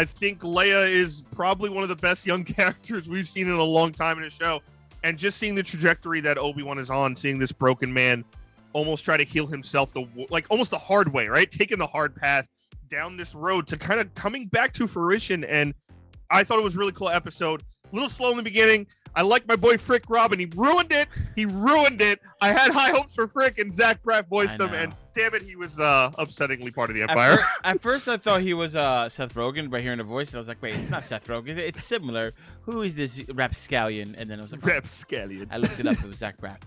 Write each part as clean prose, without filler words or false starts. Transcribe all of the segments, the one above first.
I think Leia is probably one of the best young characters we've seen in a long time in a show. And just seeing the trajectory that Obi-Wan is on, seeing this broken man almost try to heal himself, almost the hard way, right? Taking the hard path down this road to kind of coming back to fruition. And I thought it was a really cool episode. A little slow in the beginning. I like my boy Frick Robin. He ruined it. I had high hopes for Frick, and Zach Braff voiced him, and damn it, he was upsettingly part of the Empire. At first, I thought he was Seth Rogen by hearing the voice, and I was like, wait, it's not Seth Rogen. It's similar. Who is this rapscallion? And then I was like, rapscallion. I looked it up. It was Zach Braff.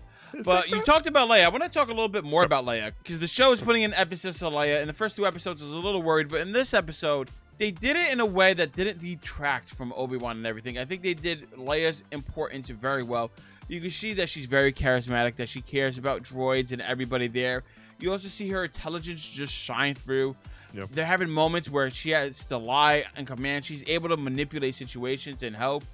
But you talked about Leia. I want to talk a little bit more about Leia, because the show is putting an emphasis on Leia. In the first 2 episodes, I was a little worried, but in this episode, they did it in a way that didn't detract from Obi-Wan and everything. I think they did Leia's importance very well. You can see that she's very charismatic, that she cares about droids and everybody there. You also see her intelligence just shine through. Yep. They're having moments where she has to lie and command. She's able to manipulate situations and help.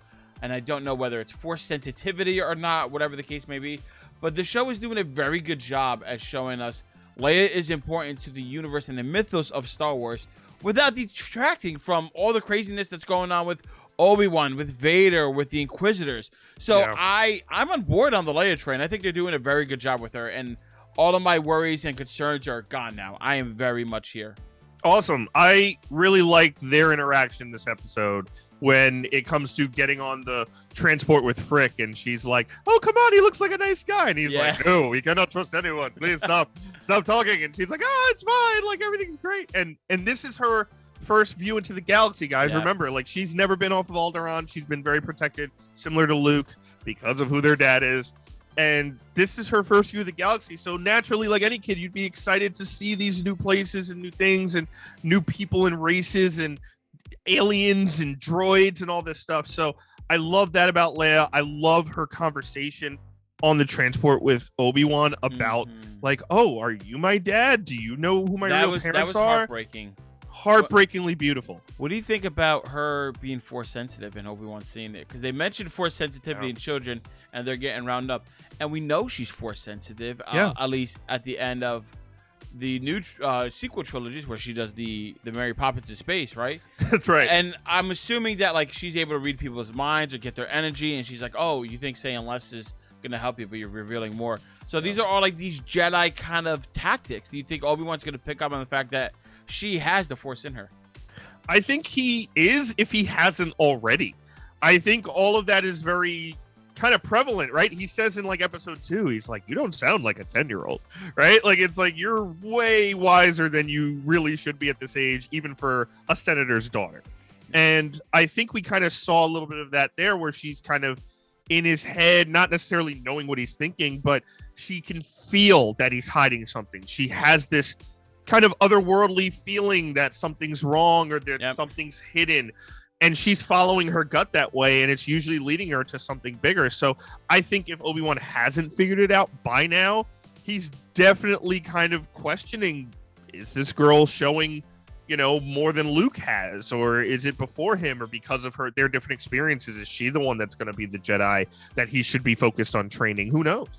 And I don't know whether it's force sensitivity or not, whatever the case may be. But the show is doing a very good job at showing us Leia is important to the universe and the mythos of Star Wars, without detracting from all the craziness that's going on with Obi-Wan, with Vader, with the Inquisitors. So yeah. I'm on board on the Leia train. I think they're doing a very good job with her, and all of my worries and concerns are gone now. I am very much here. Awesome. I really liked their interaction this episode when it comes to getting on the transport with Frick, and she's like, oh, come on, he looks like a nice guy. And he's like, no, we cannot trust anyone. Please stop talking. And she's like, oh, it's fine. Like, everything's great. And this is her first view into the galaxy, guys. Remember, like, she's never been off of Alderaan. She's been very protected, similar to Luke, because of who their dad is. And this is her first view of the galaxy. So naturally, like any kid, you'd be excited to see these new places and new things and new people and races and aliens and droids and all this stuff. So I love that about Leia. I love her conversation on the transport with Obi-Wan about like, oh, are you my dad? Do you know who my real parents are? That was heartbreaking. Heartbreakingly beautiful. What do you think about her being force sensitive and Obi-Wan seeing it? Because they mentioned force sensitivity in children, and they're getting rounded up. And we know she's force sensitive, at least at the end of the new sequel trilogies, where she does the Mary Poppins to space, right? That's right. And I'm assuming that like she's able to read people's minds or get their energy, and she's like, oh, you think saying less is going to help you, but you're revealing more. So these are all like these Jedi kind of tactics. Do you think Obi-Wan's going to pick up on the fact that she has the force in her? I think he is, if he hasn't already. I think all of that is very kind of prevalent, right? He says in like episode 2, he's like, you don't sound like a 10-year-old, right? Like, it's like, you're way wiser than you really should be at this age, even for a senator's daughter. And I think we kind of saw a little bit of that there, where she's kind of in his head, not necessarily knowing what he's thinking, but she can feel that he's hiding something. She has this kind of otherworldly feeling that something's wrong or that something's hidden, and she's following her gut that way, and it's usually leading her to something bigger. So I think if Obi-Wan hasn't figured it out by now, he's definitely kind of questioning, is this girl showing, you know, more than Luke has, or is it before him, or because of their different experiences, is she the one that's going to be the Jedi that he should be focused on training? Who knows?